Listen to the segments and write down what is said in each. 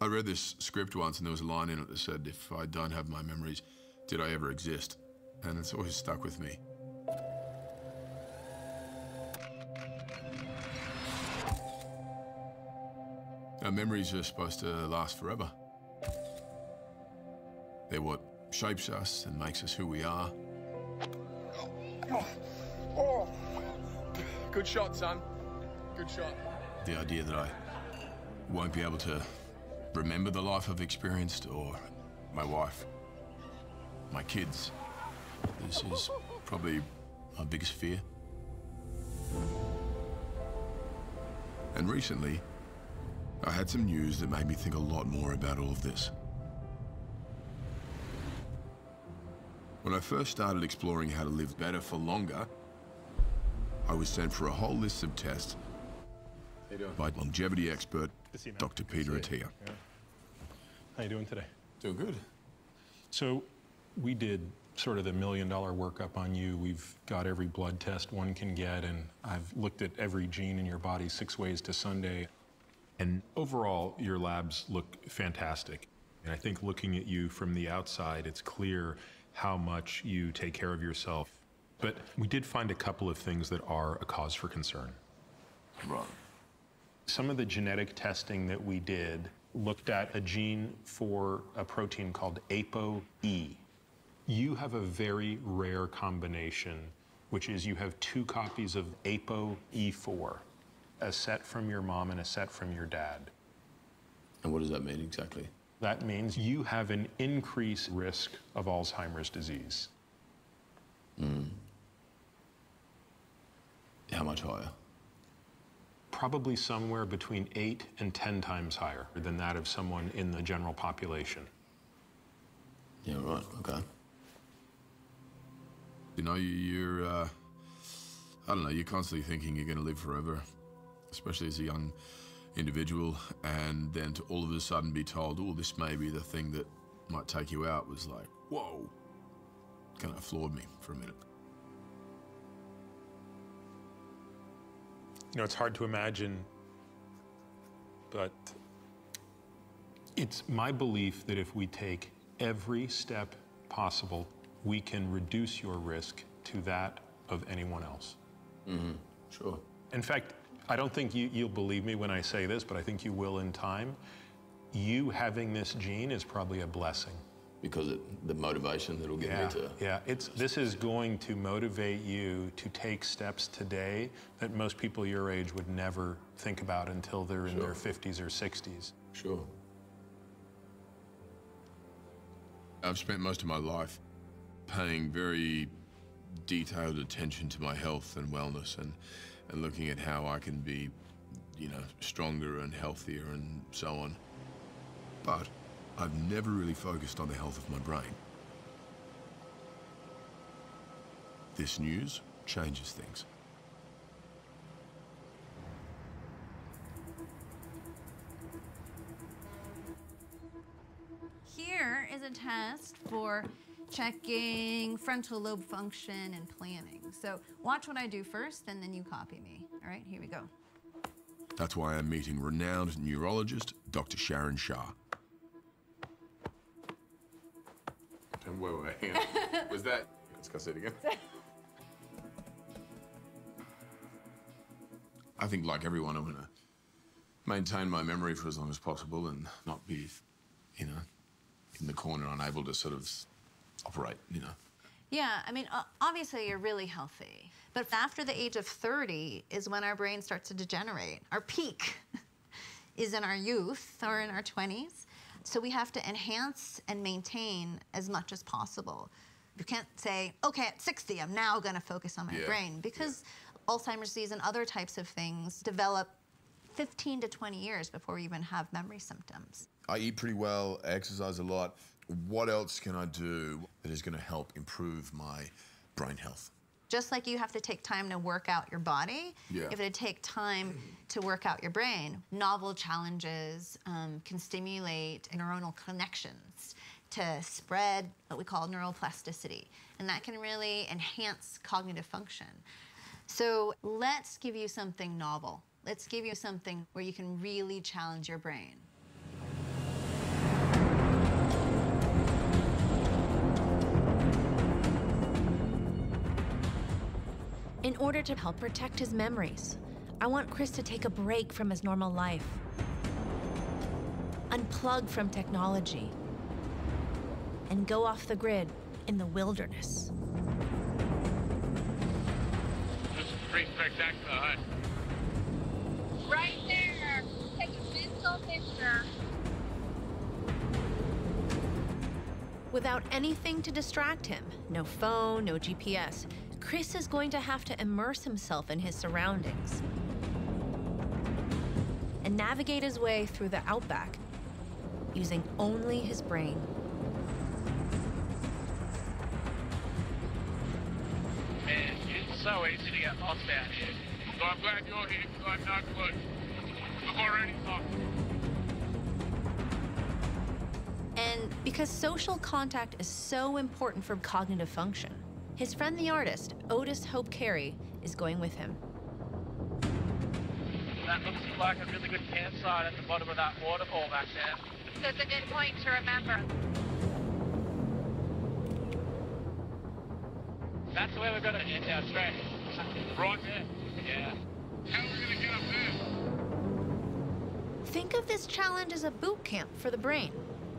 I read this script once and there was a line in it that said, if I don't have my memories, did I ever exist? And it's always stuck with me. Our memories are supposed to last forever. They're what shapes us and makes us who we are. Oh. Good shot, son. Good shot. The idea that I won't be able to remember the life I've experienced, or my wife, my kids. This is probably my biggest fear. And recently, I had some news that made me think a lot more about all of this. When I first started exploring how to live better for longer, I was sent for a whole list of tests by longevity expert, Dr. Peter Attia. Yeah. How you doing today? Doing good. So we did sort of the $1 million workup on you. We've got every blood test one can get, and I've looked at every gene in your body 6 ways to Sunday. And overall, your labs look fantastic. And I think looking at you from the outside, it's clear how much you take care of yourself. But we did find a couple of things that are a cause for concern. Right. Some of the genetic testing that we did looked at a gene for a protein called ApoE. You have a very rare combination, which is you have 2 copies of ApoE4, a set from your mom and a set from your dad. And what does that mean exactly? That means you have an increased risk of Alzheimer's disease. How much higher? Probably somewhere between 8 and 10 times higher than that of someone in the general population. Yeah, right, okay. You know, you're, I don't know, you're constantly thinking you're gonna live forever, especially as a young individual, and then to all of a sudden be told, oh, this may be the thing that might take you out, was like, whoa. Kind of floored me for a minute. You know, it's hard to imagine, but it's my belief that if we take every step possible, we can reduce your risk to that of anyone else. Sure. In fact, I don't think you'll believe me when I say this, but I think you will in time. You having this gene is probably a blessing. Because the motivation that'll get me to... Yeah, this is going to motivate you to take steps today that most people your age would never think about until they're in their 50s or 60s. Sure. I've spent most of my life paying very detailed attention to my health and wellness, and looking at how I can be, you know, stronger and healthier and so on. But I've never really focused on the health of my brain. This news changes things. Here is a test for checking frontal lobe function and planning. So watch what I do first, and then you copy me. All right, here we go. That's why I'm meeting renowned neurologist, Dr. Sharon Shah. Wait, hang on. Was that... Let's go say it again. I think, like everyone, I'm gonna maintain my memory for as long as possible and not be, you know, in the corner, unable to sort of operate, you know. Yeah, I mean, obviously you're really healthy, but after the age of 30 is when our brain starts to degenerate. Our peak is in our youth or in our 20s. So we have to enhance and maintain as much as possible. You can't say, okay, at 60, I'm now gonna focus on my brain, because Alzheimer's disease and other types of things develop 15 to 20 years before we even have memory symptoms. I eat pretty well, I exercise a lot. What else can I do that is gonna help improve my brain health? Just like you have to take time to work out your body, you have to take time to work out your brain. Novel challenges can stimulate neuronal connections to spread what we call neuroplasticity, and that can really enhance cognitive function. So let's give you something novel. Let's give you something where you can really challenge your brain. In order to help protect his memories, I want Chris to take a break from his normal life, unplug from technology, and go off the grid in the wilderness. Just pretty spectacular. Right there. Take a mental picture. Without anything to distract him, no phone, no GPS, Chris is going to have to immerse himself in his surroundings and navigate his way through the outback using only his brain. Man, it's so easy to get lost out here. So I'm glad you're here because I have no clue. We've already talked. And because social contact is so important for cognitive function, his friend the artist, Otis Hope Carey, is going with him. That looks like a really good campsite at the bottom of that waterfall back there. That's a good point to remember. That's where we're going to end our trek. Right there. Yeah. How are we going to get up there? Think of this challenge as a boot camp for the brain,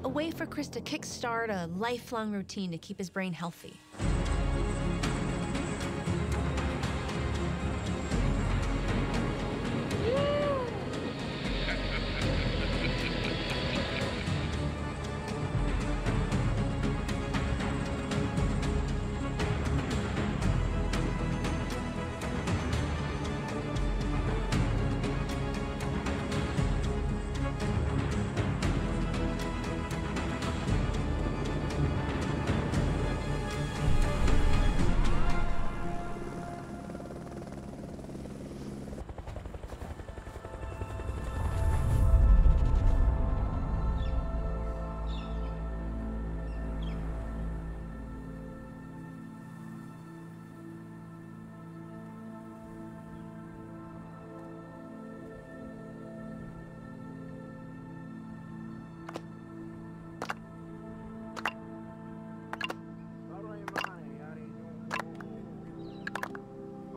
a way for Chris to kickstart a lifelong routine to keep his brain healthy.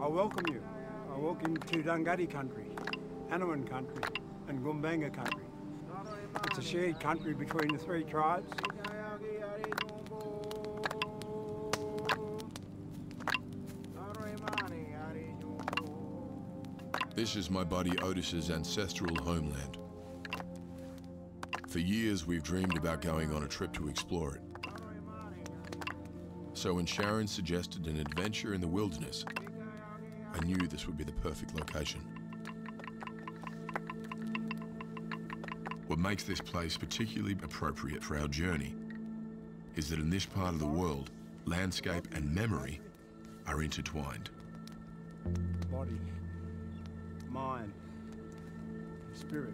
I welcome you. I welcome you to Dunghutti country, Hannaman country, and Gumbanga country. It's a shared country between the three tribes. This is my buddy Otis's ancestral homeland. For years, we've dreamed about going on a trip to explore it. So when Sharon suggested an adventure in the wilderness, I knew this would be the perfect location. What makes this place particularly appropriate for our journey is that in this part of the world, landscape and memory are intertwined. Body, mind, spirit.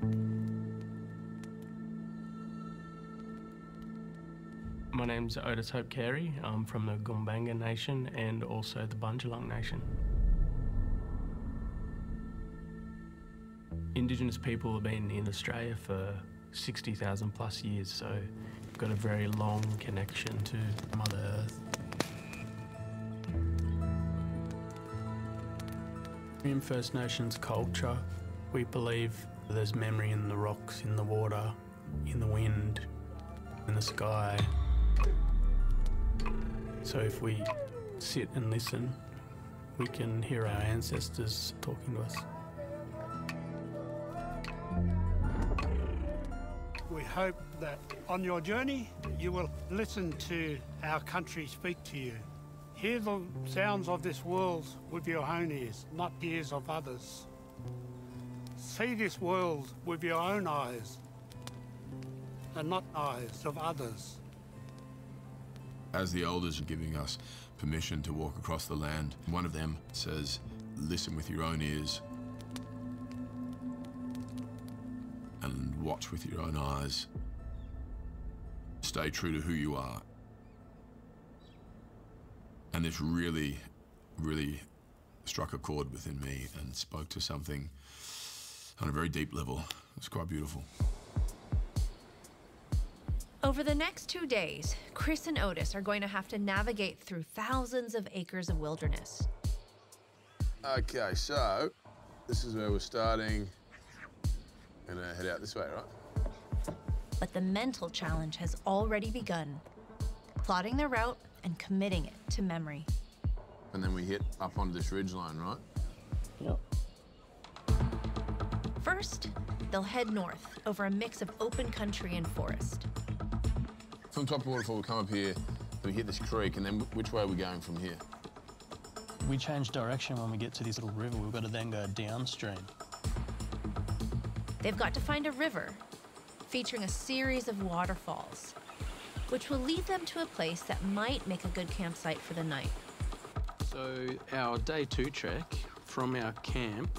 My name's Otis Hope Carey. I'm from the Gumbanga Nation and also the Bundjalung Nation. Indigenous people have been in Australia for 60,000 plus years, so we've got a very long connection to Mother Earth. In First Nations culture, we believe there's memory in the rocks, in the water, in the wind, in the sky. So if we sit and listen, we can hear our ancestors talking to us. We hope that on your journey, you will listen to our country speak to you. Hear the sounds of this world with your own ears, not the ears of others. See this world with your own eyes, and not eyes of others. As the elders are giving us permission to walk across the land, one of them says, listen with your own ears and watch with your own eyes. Stay true to who you are. And this really, really struck a chord within me and spoke to something on a very deep level. It's quite beautiful. Over the next 2 days, Chris and Otis are going to have to navigate through thousands of acres of wilderness. Okay, so this is where we're starting. Gonna head out this way, right? But the mental challenge has already begun, plotting their route and committing it to memory. And then we hit up onto this ridgeline, right? Yep. First, they'll head north over a mix of open country and forest. From top of the waterfall, we come up here, we hit this creek, and then which way are we going from here? We change direction when we get to this little river. We've got to then go downstream. They've got to find a river featuring a series of waterfalls, which will lead them to a place that might make a good campsite for the night. So our day 2 trek, from our camp,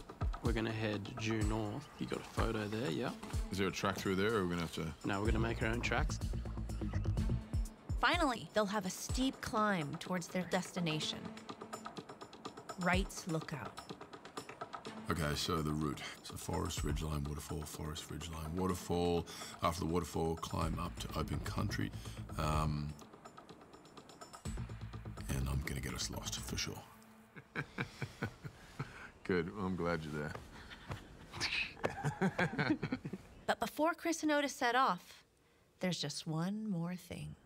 we're going to head due north. You got a photo there, yeah? Is there a track through there, or are we gonna have to? No, we're going to make our own tracks. Finally, they'll have a steep climb towards their destination, Wright's Lookout. Okay, so the route. So forest, ridgeline, waterfall, forest, ridgeline, waterfall. After the waterfall, climb up to open country. And I'm gonna get us lost, for sure. Good, well, I'm glad you're there. But before Chris and Otis set off, there's just one more thing.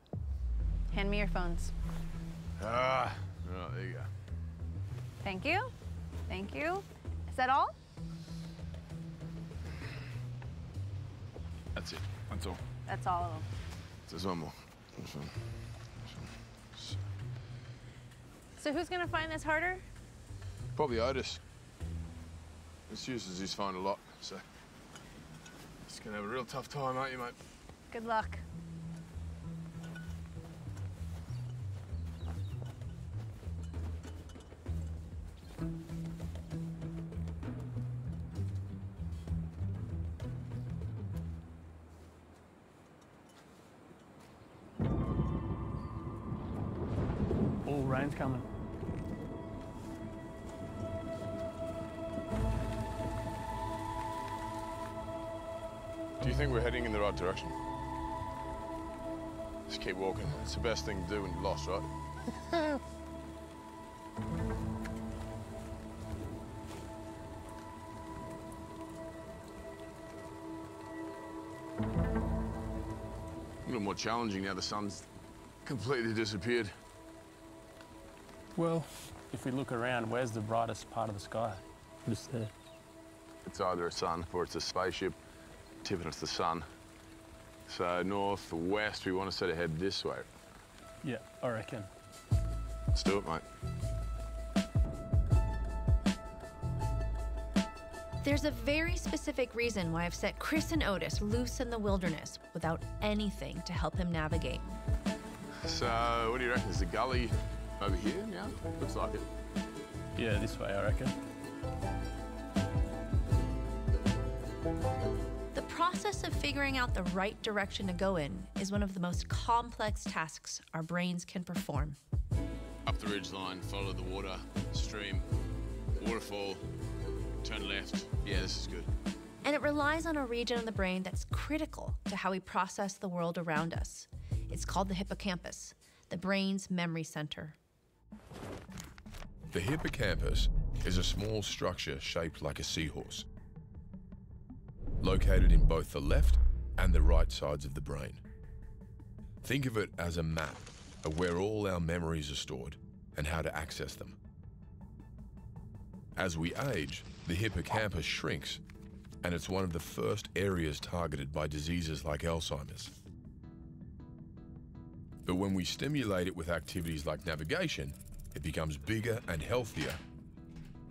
Hand me your phones. Oh, there you go. Thank you. Thank you. Is that all? That's it, that's all. That's all of them. There's one more. This one. So who's gonna find this harder? Probably Otis. This uses his phone a lot, so he's gonna have a real tough time, aren't you, mate? Good luck. All rain's coming. Do you think we're heading in the right direction? Just keep walking. It's the best thing to do when you're lost, right? A little more challenging now the sun's completely disappeared. Well, if we look around, where's the brightest part of the sky? Just there. It's either a sun or it's a spaceship tipping us the sun. So north or west, we want to sort of head this way. Yeah, I reckon. Let's do it, mate. There's a very specific reason why I've set Chris and Otis loose in the wilderness without anything to help him navigate. So what do you reckon? Is the gully over here now? Looks like it. Yeah, this way, I reckon. The process of figuring out the right direction to go in is one of the most complex tasks our brains can perform. Up the ridge line, follow the water, stream, waterfall, turn left. Yeah, this is good. And it relies on a region of the brain that's critical to how we process the world around us. It's called the hippocampus, the brain's memory center. The hippocampus is a small structure shaped like a seahorse, located in both the left and the right sides of the brain. Think of it as a map of where all our memories are stored and how to access them. As we age, the hippocampus shrinks, and it's one of the first areas targeted by diseases like Alzheimer's. But when we stimulate it with activities like navigation, it becomes bigger and healthier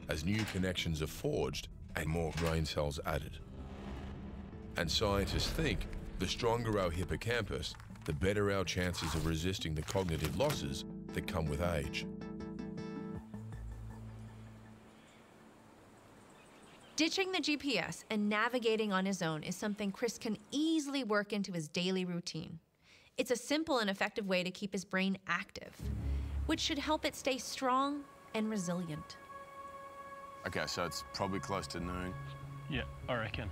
as new connections are forged and more brain cells added. And scientists think the stronger our hippocampus, the better our chances of resisting the cognitive losses that come with age. Ditching the GPS and navigating on his own is something Chris can easily work into his daily routine. It's a simple and effective way to keep his brain active, which should help it stay strong and resilient. Okay, so it's probably close to noon. Yeah, I reckon.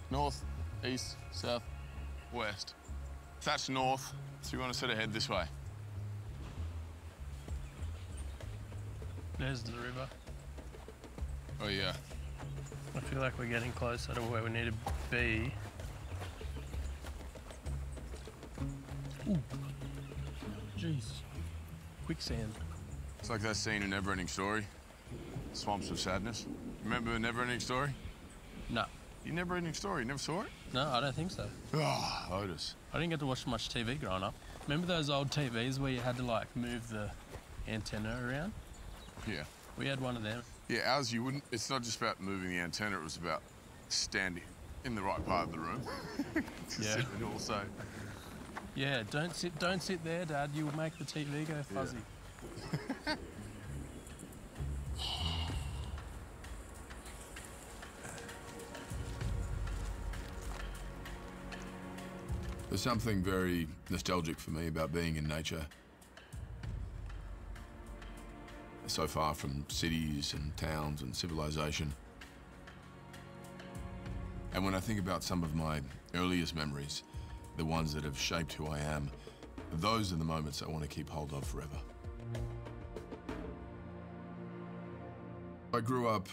North, east, south, west. That's north, so you want to sort of head this way. There's the river. Oh, yeah. I feel like we're getting closer to where we need to be. Ooh. Jeez. Quicksand. It's like that scene in Never-Ending Story. Swamps of Sadness. Remember Never-Ending Story? No. You Never-Ending Story? You never saw it? No, I don't think so. Ah, Otis. I didn't get to watch much TV growing up. Remember those old TVs where you had to, like, move the antenna around? Yeah. We had one of them. Yeah, ours, you wouldn't... It's not just about moving the antenna, it was about standing in the right part of the room. Yeah. And also... Yeah, don't sit there, Dad. You'll make the TV go fuzzy. Yeah. There's something very nostalgic for me about being in nature. So far from cities and towns and civilization. And when I think about some of my earliest memories, the ones that have shaped who I am, those are the moments I want to keep hold of forever. I grew up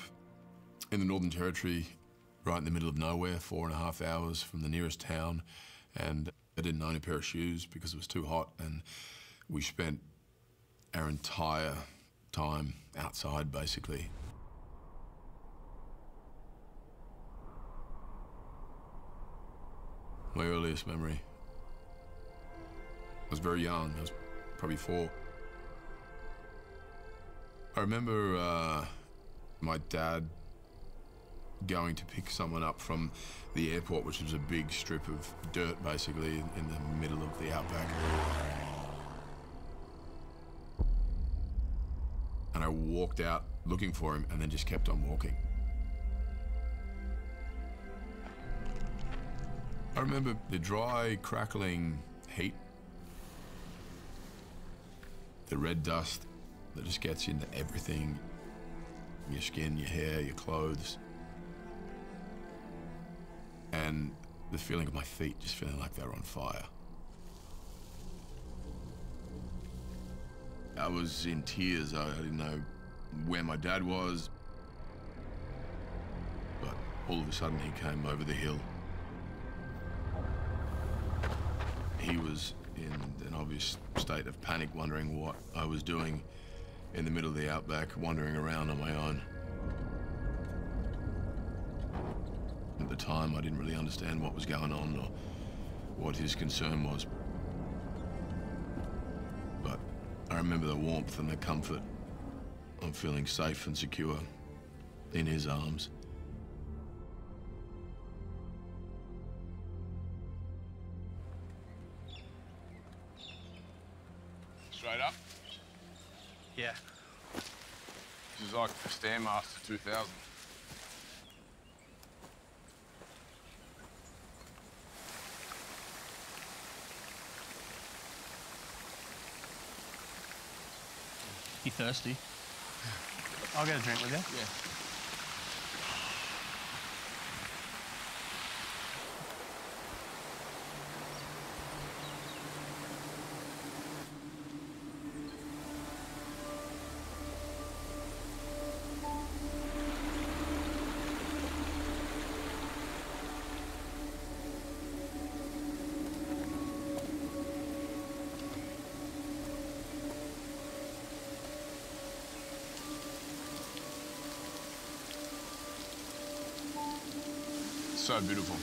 in the Northern Territory, right in the middle of nowhere, 4.5 hours from the nearest town, and I didn't own a pair of shoes because it was too hot, and we spent our entire time outside, basically. My earliest memory. I was very young. I was probably 4. I remember my dad going to pick someone up from the airport, which was a big strip of dirt, basically, in the middle of the outback. And I walked out looking for him and then just kept on walking. I remember the dry, crackling heat, the red dust that just gets into everything, your skin, your hair, your clothes, and the feeling of my feet just feeling like they were on fire. I was in tears. I didn't know where my dad was, but all of a sudden he came over the hill. He was in an obvious state of panic, wondering what I was doing in the middle of the outback, wandering around on my own. At the time, I didn't really understand what was going on or what his concern was. But I remember the warmth and the comfort of feeling safe and secure in his arms. Straight up? Yeah. This is like the Stairmaster 2000. You thirsty? I'll get a drink with you. Yeah. So beautiful.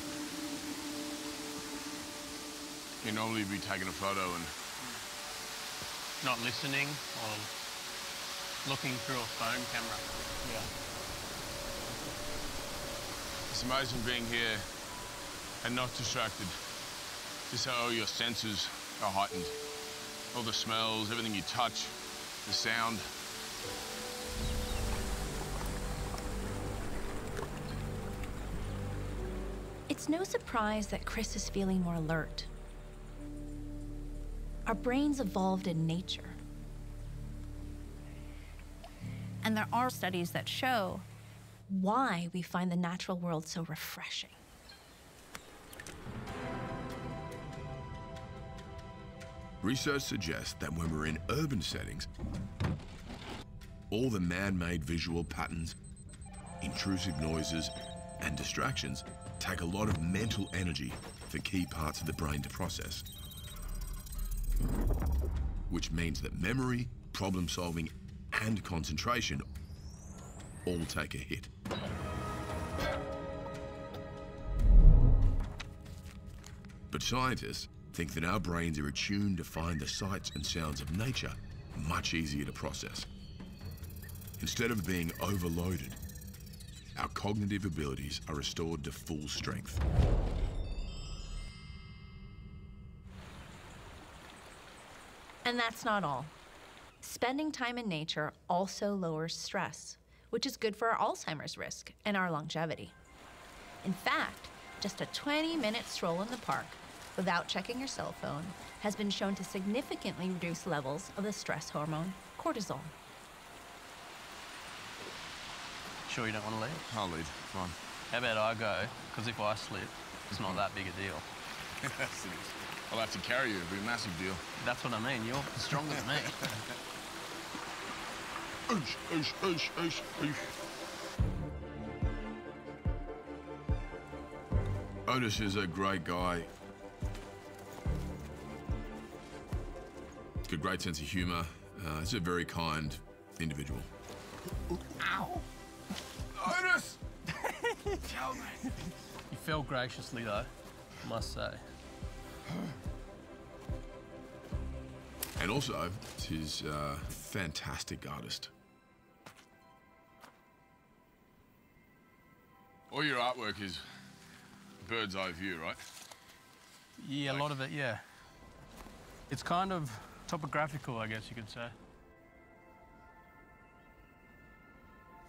You normally be taking a photo and... Not listening or looking through a phone camera. Yeah. It's amazing being here and not distracted. Just how all your senses are heightened. All the smells, everything you touch, the sound. It's no surprise that Chris is feeling more alert. Our brains evolved in nature. And there are studies that show why we find the natural world so refreshing. Research suggests that when we're in urban settings, all the man-made visual patterns intrusive noises, and distractions take a lot of mental energy for key parts of the brain to process. Which means that memory, problem solving, and concentration all take a hit. But scientists think that our brains are attuned to find the sights and sounds of nature much easier to process. Instead of being overloaded, our cognitive abilities are restored to full strength. And that's not all. Spending time in nature also lowers stress, which is good for our Alzheimer's risk and our longevity. In fact, just a 20-minute stroll in the park without checking your cell phone has been shown to significantly reduce levels of the stress hormone cortisol. Sure you don't want to leave? I'll lead. Fine. How about I go? Because if I slip, it's not that big a deal. I'll have to carry you. It'll be a massive deal. That's what I mean. You're stronger than me. Oosh, oosh, oosh, oosh, oosh. Otis is a great guy. He's got a great sense of humour. He's a very kind individual. Ow! Otis! Tell me. You fell graciously, though, I must say. And also, he's a fantastic artist. All your artwork is bird's eye view, right? Yeah, a lot of it, yeah. It's kind of topographical, I guess you could say.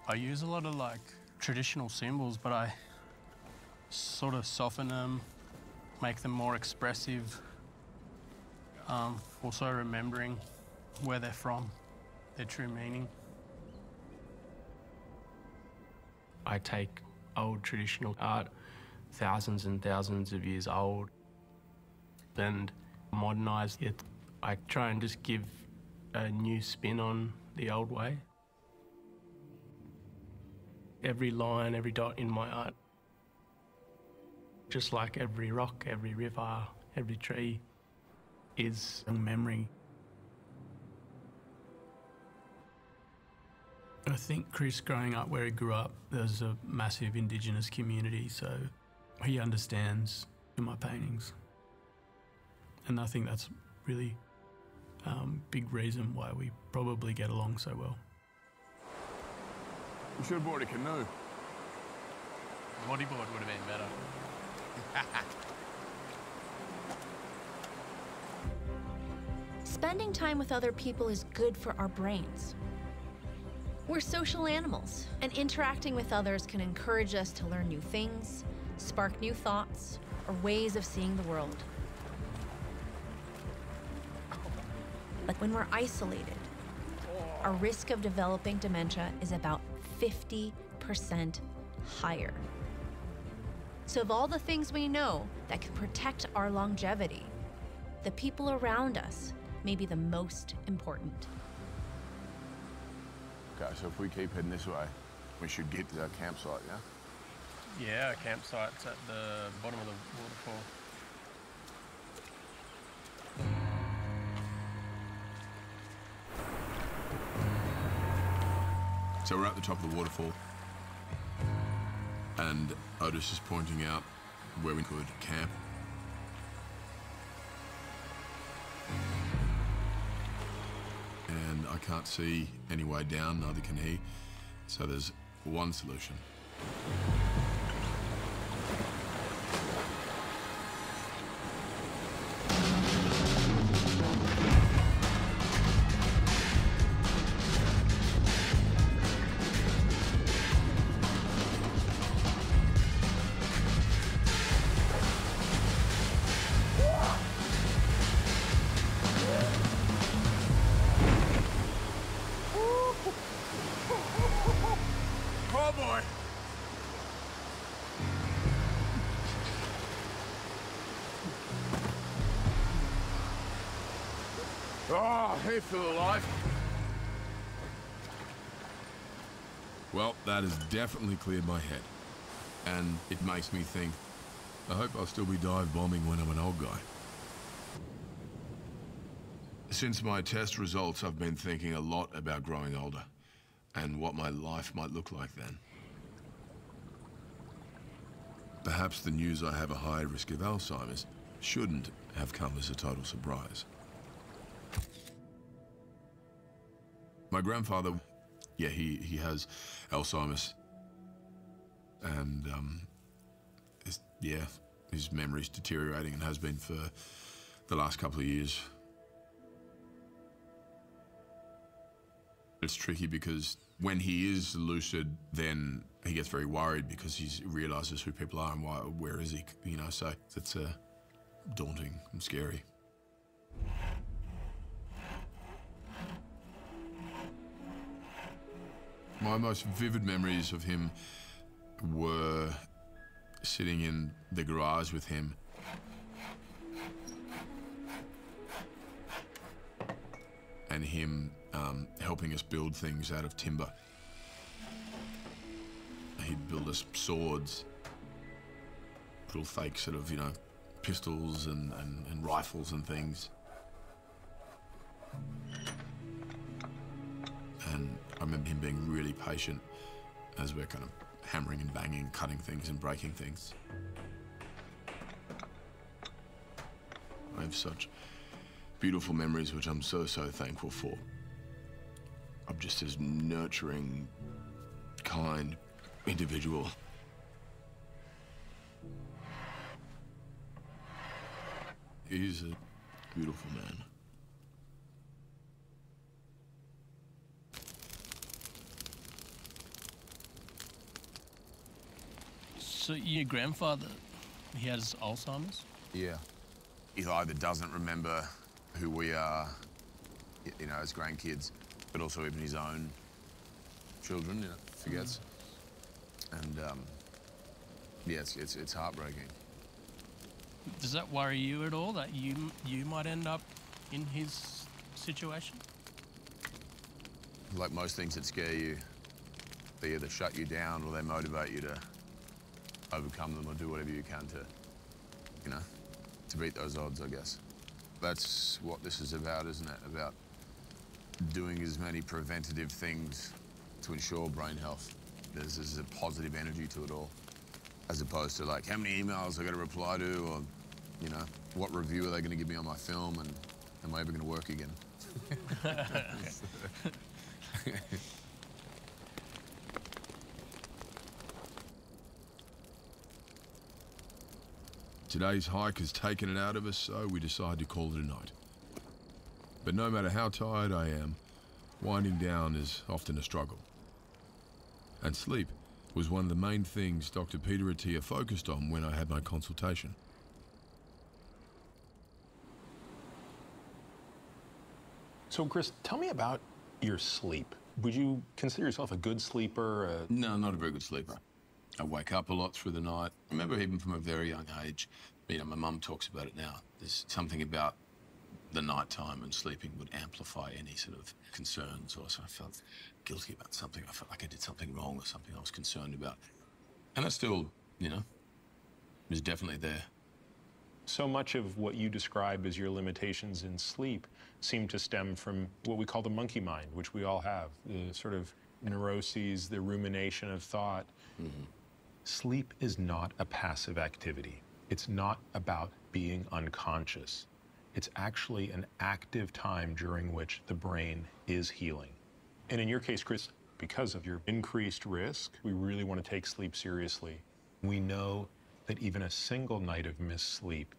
I use a lot of, like, traditional symbols, but I sort of soften them, make them more expressive. Also remembering where they're from, their true meaning. I take old traditional art, thousands and thousands of years old, and modernise it. I try and just give a new spin on the old way. Every line, every dot in my art, just like every rock, every river, every tree, is a memory. I think Chris, growing up where he grew up, there's a massive Indigenous community, so he understands my paintings. And I think that's really big reason why we probably get along so well. You should have brought a canoe. Bodyboard would have been better. Spending time with other people is good for our brains. We're social animals, and interacting with others can encourage us to learn new things, spark new thoughts, or ways of seeing the world. But when we're isolated, our risk of developing dementia is about 50% higher. So of all the things we know that can protect our longevity, the people around us may be the most important. Okay, so if we keep heading this way, we should get to our campsite, yeah? Yeah, our campsite's at the bottom of the waterfall. So we're at the top of the waterfall, and Otis is pointing out where we could camp. And I can't see any way down, neither can he. So there's one solution. Oh boy! Oh, he feel alive. Well, that has definitely cleared my head. And it makes me think, I hope I'll still be dive bombing when I'm an old guy. Since my test results, I've been thinking a lot about growing older and what my life might look like then. Perhaps the news I have a high risk of Alzheimer's shouldn't have come as a total surprise. My grandfather, yeah, he has Alzheimer's. And, his memory's deteriorating and has been for the last couple of years. It's tricky because when he is lucid, then he gets very worried because he realizes who people are and where is he, you know, so it's daunting and scary. My most vivid memories of him were sitting in the garage with him and him helping us build things out of timber. He'd build us swords, little fake sort of, you know, pistols and rifles and things. And I remember him being really patient as we're kind of hammering and banging, cutting things and breaking things. I have such beautiful memories, which I'm so thankful for. I'm just this nurturing, kind individual. He's a beautiful man. So your grandfather, he has Alzheimer's? Yeah. He either doesn't remember who we are, you know, as grandkids, but also even his own children, you know, forgets. And, yeah, it's heartbreaking. Does that worry you at all, that you might end up in his situation? Like most things that scare you, they either shut you down or they motivate you to overcome them or do whatever you can to, you know, to beat those odds, I guess. That's what this is about, isn't it? About doing as many preventative things to ensure brain health. There's a positive energy to it all, as opposed to like, how many emails I got to reply to, or, you know, what review are they going to give me on my film, and am I ever going to work again? Today's hike has taken it out of us, so we decided to call it a night. But no matter how tired I am, winding down is often a struggle. And sleep was one of the main things Dr. Peter Attia focused on when I had my consultation. So, Chris, tell me about your sleep. Would you consider yourself a good sleeper? No, not a very good sleeper. I wake up a lot through the night. I remember even from a very young age, you know, my mum talks about it now. There's something about the nighttime and sleeping would amplify any sort of concerns, or so I felt guilty about something. I felt like I did something wrong or something I was concerned about. And I still, you know, was definitely there. So much of what you describe as your limitations in sleep seem to stem from what we call the monkey mind, which we all have, the sort of neuroses, the rumination of thought. Mm-hmm. Sleep is not a passive activity. It's not about being unconscious. It's actually an active time during which the brain is healing. And in your case, Chris, because of your increased risk, we really want to take sleep seriously. We know that even a single night of missed sleep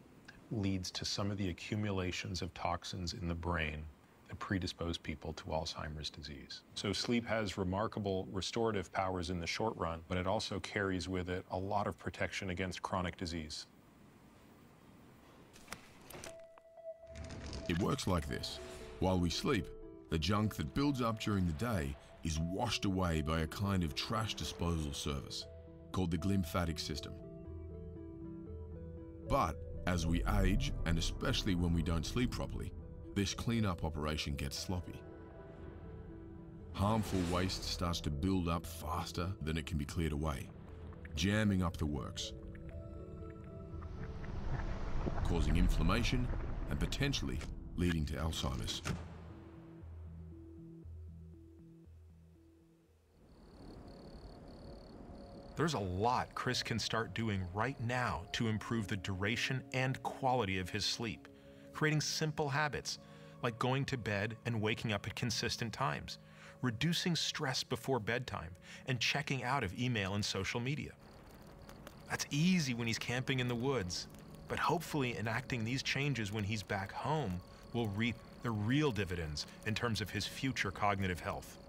leads to some of the accumulations of toxins in the brain that predispose people to Alzheimer's disease. So sleep has remarkable restorative powers in the short run, but it also carries with it a lot of protection against chronic disease. It works like this. While we sleep, the junk that builds up during the day is washed away by a kind of trash disposal service called the glymphatic system. But as we age, and especially when we don't sleep properly, this cleanup operation gets sloppy. harmful waste starts to build up faster than it can be cleared away, jamming up the works, causing inflammation and potentially leading to Alzheimer's. There's a lot Chris can start doing right now to improve the duration and quality of his sleep, creating simple habits like going to bed and waking up at consistent times, reducing stress before bedtime, and checking out of email and social media. That's easy when he's camping in the woods, but hopefully enacting these changes when he's back home will reap the real dividends in terms of his future cognitive health.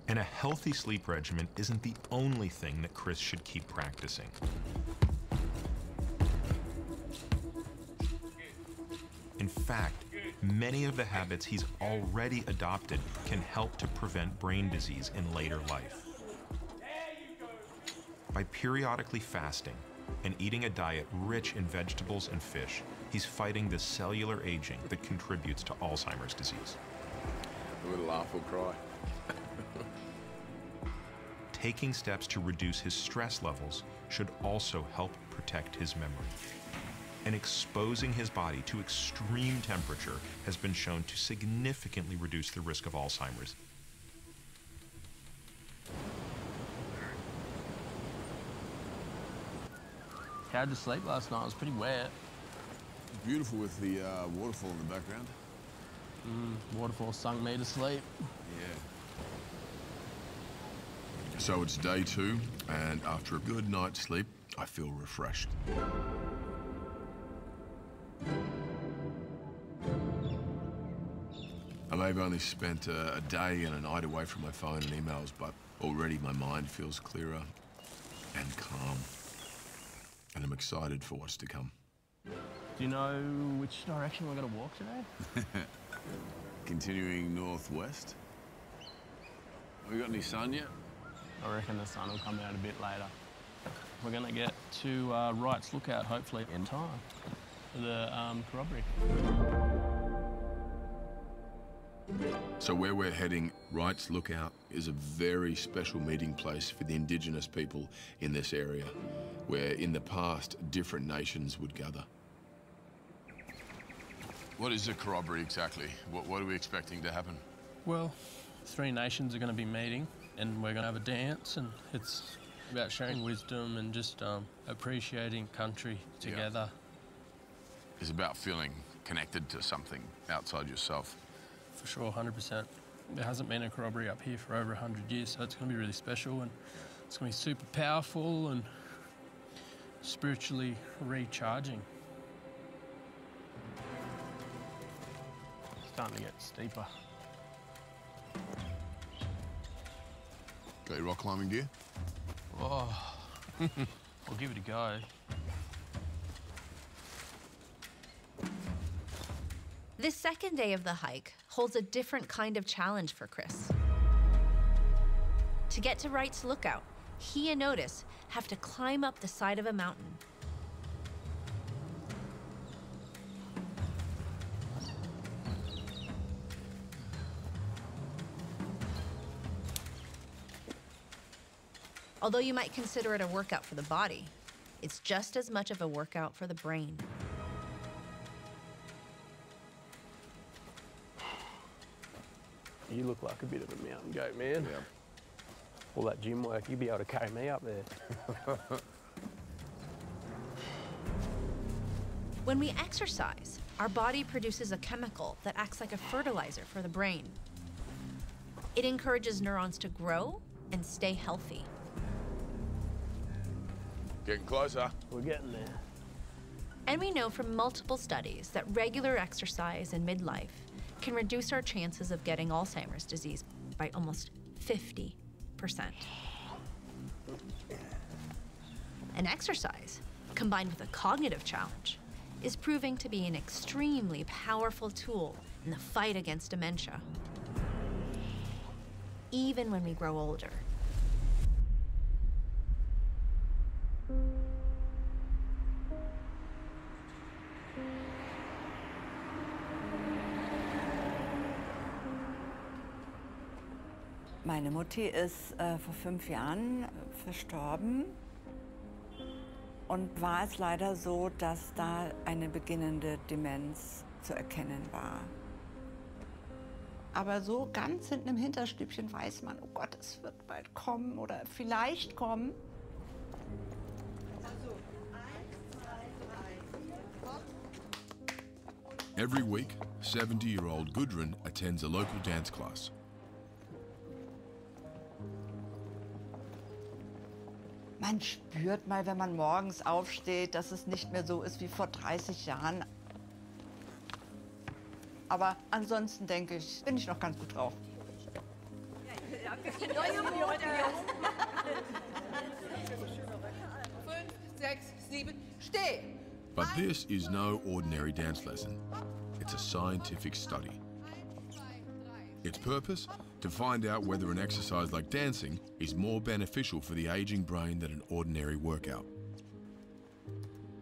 And a healthy sleep regimen isn't the only thing that Chris should keep practicing. In fact, many of the habits he's already adopted can help to prevent brain disease in later life. By periodically fasting and eating a diet rich in vegetables and fish, he's fighting the cellular aging that contributes to Alzheimer's disease. A little laugh or cry. Taking steps to reduce his stress levels should also help protect his memory. And exposing his body to extreme temperature has been shown to significantly reduce the risk of Alzheimer's. How'd you sleep last night? It was pretty wet. Beautiful with the waterfall in the background. Waterfall sung me to sleep. Yeah. So it's day 2, and after a good night's sleep, I feel refreshed. I may have only spent a day and a night away from my phone and emails, but already my mind feels clearer and calm. And I'm excited for what's to come. Do you know which direction we're going to walk today? Continuing northwest. Have we got any sun yet? I reckon the sun will come out a bit later. We're going to get to Wright's Lookout, hopefully, in time for the corroboree. So where we're heading, Wright's Lookout, is a very special meeting place for the Indigenous people in this area, where in the past, different nations would gather. What is a corroboree exactly? What are we expecting to happen? Well, 3 nations are going to be meeting, and we're going to have a dance, and it's about sharing wisdom and just appreciating country together. Yeah. It's about feeling connected to something outside yourself. For sure, 100%. There hasn't been a corroboree up here for over 100 years, so it's going to be really special, and it's going to be super powerful and spiritually recharging. It's starting to get steeper. Got your rock climbing gear? Oh, we'll give it a go. This second day of the hike holds a different kind of challenge for Chris. To get to Wright's Lookout, he and Otis have to climb up the side of a mountain. Although you might consider it a workout for the body, it's just as much of a workout for the brain. You look like a bit of a mountain goat, man. Yeah. All that gym work, you'd be able to carry me up there. When we exercise, our body produces a chemical that acts like a fertilizer for the brain. It encourages neurons to grow and stay healthy. Getting closer. We're getting there. And we know from multiple studies that regular exercise in midlife can reduce our chances of getting Alzheimer's disease by almost 50%. And exercise, combined with a cognitive challenge, is proving to be an extremely powerful tool in the fight against dementia, even when we grow older. Meine Mutti ist vor 5 Jahren verstorben und war es leider so, dass da eine beginnende Demenz zu erkennen war. Aber so ganz hinten im Hinterstübchen weiß man, oh Gott, es wird bald kommen oder vielleicht kommen. Every week, 70-year-old Gudrun attends a local dance class. Man spürt mal, wenn man morgens aufsteht, dass es nicht mehr so ist wie vor 30 Jahren. Aber ansonsten denke ich, bin ich noch ganz gut drauf. 5, 6, 7, steh! But this is no ordinary dance lesson. It's a scientific study. Its purpose? To find out whether an exercise like dancing is more beneficial for the aging brain than an ordinary workout.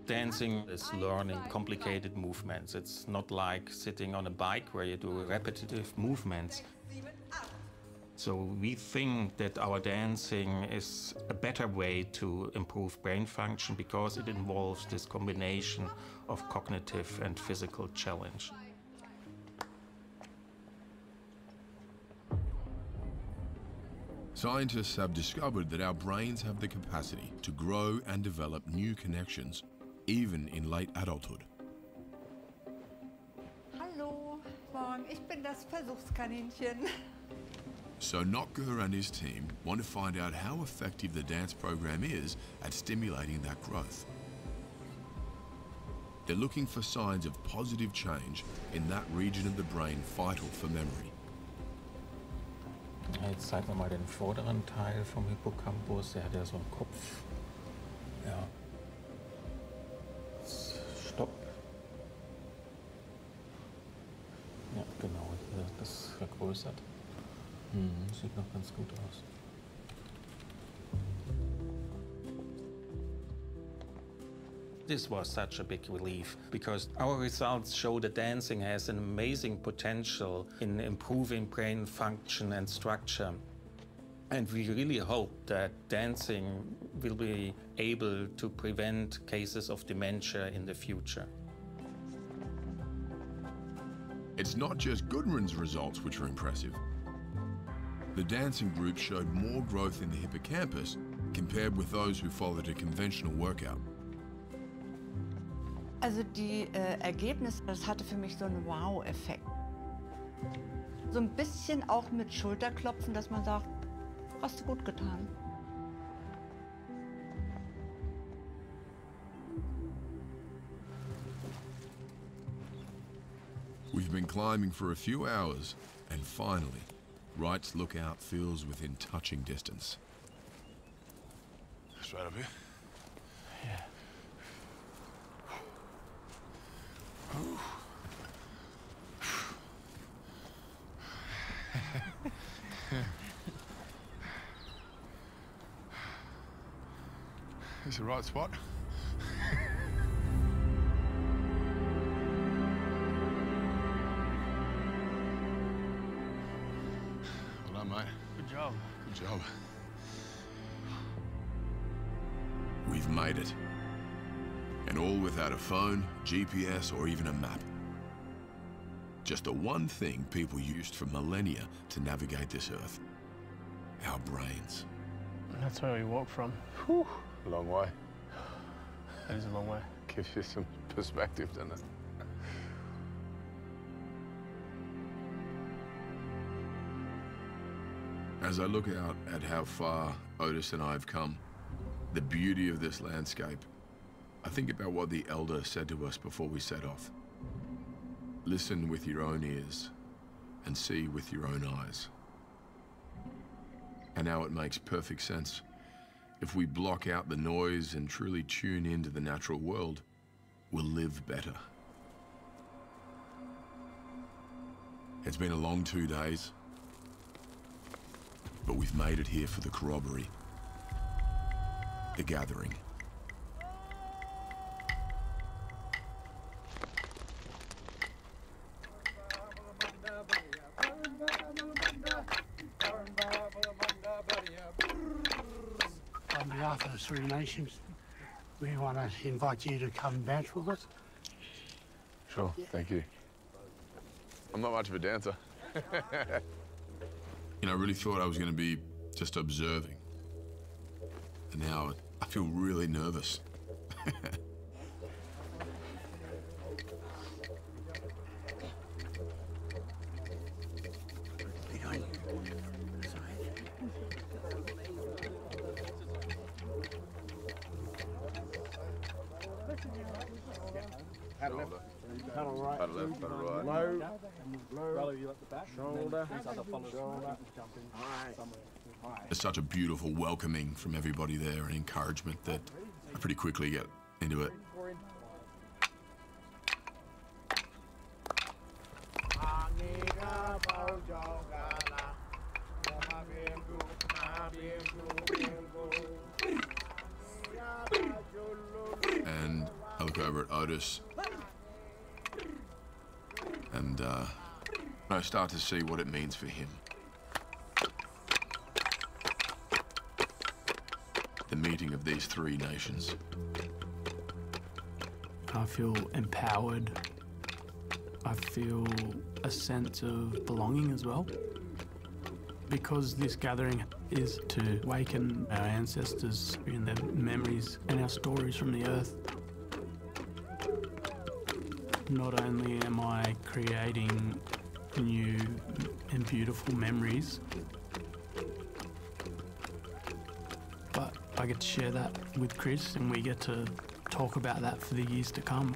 Dancing is learning complicated movements. It's not like sitting on a bike where you do repetitive movements. So we think that our dancing is a better way to improve brain function because it involves this combination of cognitive and physical challenge. Scientists have discovered that our brains have the capacity to grow and develop new connections, even in late adulthood. Hallo, Morgen, ich bin das Versuchskaninchen. So Notker and his team want to find out how effective the dance program is at stimulating that growth. They're looking for signs of positive change in that region of the brain vital for memory. Jetzt zeigen wir mal den vorderen Teil vom Hippocampus. Der hat ja so einen Kopf. Ja. Stopp. Ja, genau. Das ist vergrößert. Sieht noch ganz gut aus. This was such a big relief because our results show that dancing has an amazing potential in improving brain function and structure. And we really hope that dancing will be able to prevent cases of dementia in the future. It's not just Gudrun's results which are impressive. The dancing group showed more growth in the hippocampus compared with those who followed a conventional workout. Also die Ergebnisse, das hatte für mich so einen Wow-Effekt. So ein bisschen auch mit Schulterklopfen, dass man sagt, hast du gut getan. We've been climbing for a few hours, and finally, Wright's lookout feels within touching distance. Straight up here? Yeah. Is the right spot? Well done, mate. Good job. Good job. We've made it. And all without a phone, GPS, or even a map. Just the one thing people used for millennia to navigate this earth. Our brains. That's where we walked from. Whew. Long way. That is a long way. Gives you some perspective, doesn't it? As I look out at how far Otis and I have come, the beauty of this landscape, I think about what the elder said to us before we set off. Listen with your own ears and see with your own eyes. And now it makes perfect sense. If we block out the noise and truly tune into the natural world, we'll live better. It's been a long 2 days, but we've made it here for the corroboree, the gathering. on behalf of the Three Nations, we want to invite you to come dance with us. Sure, thank you. I'm not much of a dancer. You know, I really thought I was going to be just observing. And now I feel really nervous. Paddle left. Paddle right. Paddle left, paddle right. Low. Rally you at the back. Shoulder. Shoulder. There's such a beautiful welcoming from everybody there and encouragement that I pretty quickly get into it. And I look over at Otis and I start to see what it means for him. The meeting of these three nations. I feel empowered. I feel a sense of belonging as well. Because this gathering is to awaken our ancestors in their memories and our stories from the earth. Not only am I creating new and beautiful memories, but I get to share that with Chris and we get to talk about that for the years to come.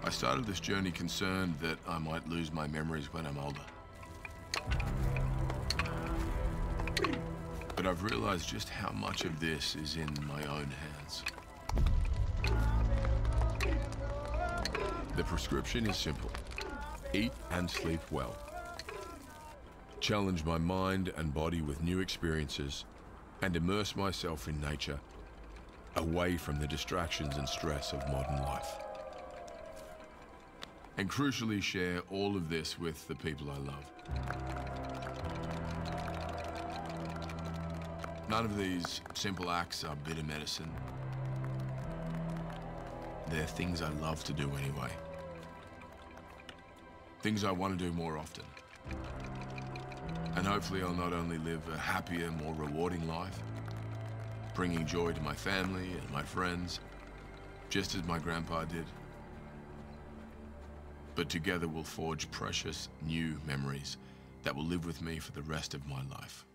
I started this journey concerned that I might lose my memories when I'm older. But I've realized just how much of this is in my own hands. The prescription is simple. Eat and sleep well. Challenge my mind and body with new experiences and immerse myself in nature, away from the distractions and stress of modern life. And crucially, share all of this with the people I love. None of these simple acts are bitter medicine. They're things I love to do anyway. Things I want to do more often. And hopefully I'll not only live a happier, more rewarding life, bringing joy to my family and my friends, just as my grandpa did, but together we'll forge precious new memories that will live with me for the rest of my life.